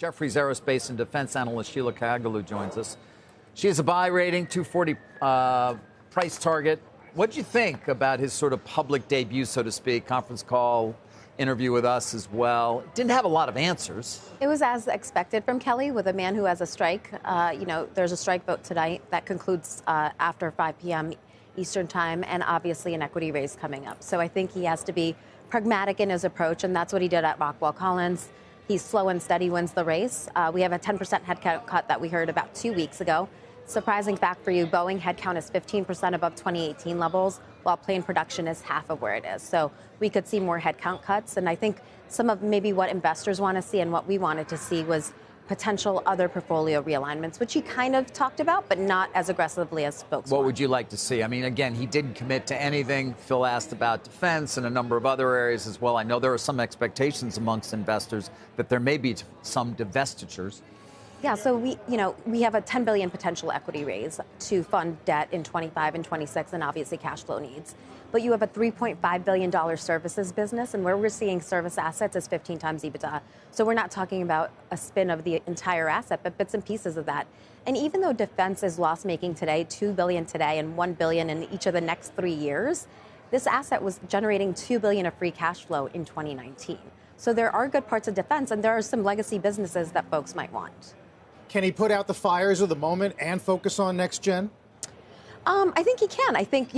Jefferies aerospace and defense analyst Sheila Kahyaoglu joins us. She has a buy rating, 240 price target. What did you think about his sort of public debut, so to speak, conference call, interview with us as well? Didn't have a lot of answers. It was as expected from Kelly with a man who has a strike. There's a strike vote tonight that concludes after 5 p.m. Eastern time, and obviously an equity raise coming up. So I think he has to be pragmatic in his approach, and that's what he did at Rockwell Collins. He's slow and steady, wins the race. We have a 10% headcount cut that we heard about 2 weeks ago. Surprising fact for you, Boeing headcount is 15% above 2018 levels, while plane production is half of where it is. So we could see more headcount cuts. And I think some of maybe what investors want to see and what we wanted to see was potential other portfolio realignments, which he kind of talked about, but not as aggressively as folks What would you like to see? I mean, again, he didn't commit to anything. Phil asked about defense and a number of other areas as well. I know there are some expectations amongst investors that there may be some divestitures. Yeah, so we have a $10 billion potential equity raise to fund debt in 25 and 26 and obviously cash flow needs. But you have a $3.5 billion services business, and where we're seeing service assets is 15 times EBITDA. So we're not talking about a spin of the entire asset, but bits and pieces of that. And even though defense is loss-making today, $2 billion today and $1 billion in each of the next 3 years, this asset was generating $2 billion of free cash flow in 2019. So there are good parts of defense, and there are some legacy businesses that folks might want. Can he put out the fires of the moment and focus on next gen? I think he can. I think,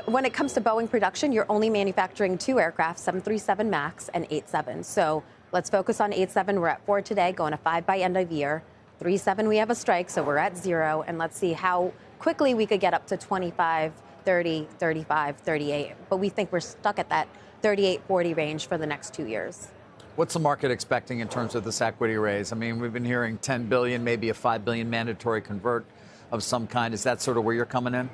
when it comes to Boeing production, you're only manufacturing 2 aircraft, 737 MAX and 87. So let's focus on 87. We're at 4 today, going to 5 by end of year. 37, we have a strike, so we're at 0. And let's see how quickly we could get up to 25, 30, 35, 38. But we think we're stuck at that 38, 40 range for the next 2 years. What's the market expecting in terms of this equity raise? I mean, we've been hearing $10 billion, maybe a $5 billion mandatory convert of some kind. Is that sort of where you're coming in?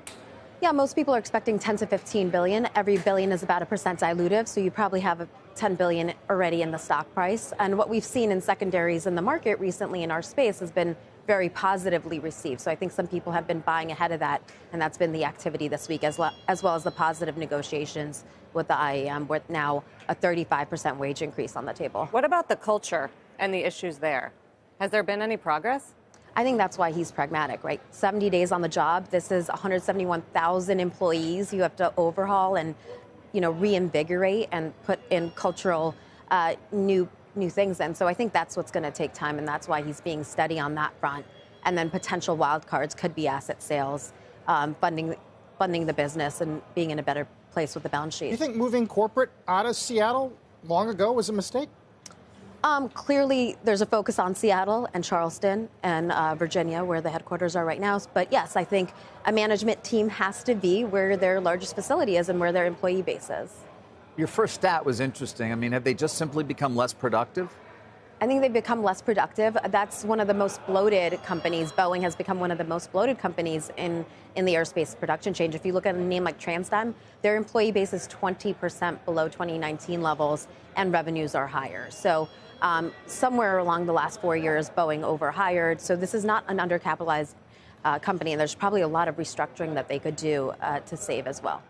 Yeah, most people are expecting 10 to 15 billion. Every billion is about 1% dilutive, so you probably have a 10 billion already in the stock price. And what we've seen in secondaries in the market recently in our space has been very positively received. So I think some people have been buying ahead of that, and that's been the activity this week, as well as the positive negotiations with the IAM, with now a 35% wage increase on the table. What about the culture and the issues there? Has there been any progress? I think that's why he's pragmatic, right? 70 days on the job. This is 171,000 employees you have to overhaul and, reinvigorate and put in cultural new things. And so I think that's what's going to take time, and that's why he's being steady on that front. And then potential wild cards could be asset sales, funding the business and being in a better place with the balance sheet. You think moving corporate out of Seattle long ago was a mistake? Clearly, there's a focus on Seattle and Charleston and Virginia, where the headquarters are right now. But yes, I think a management team has to be where their largest facility is and where their employee base is. Your first stat was interesting. I mean, have they just simply become less productive? I think they've become less productive. That's one of the most bloated companies. Boeing has become one of the most bloated companies in the aerospace production chain. If you look at a name like TransDigm, their employee base is 20% below 2019 levels, and revenues are higher. So somewhere along the last 4 years, Boeing overhired. So this is not an undercapitalized company, and there's probably a lot of restructuring that they could do to save as well.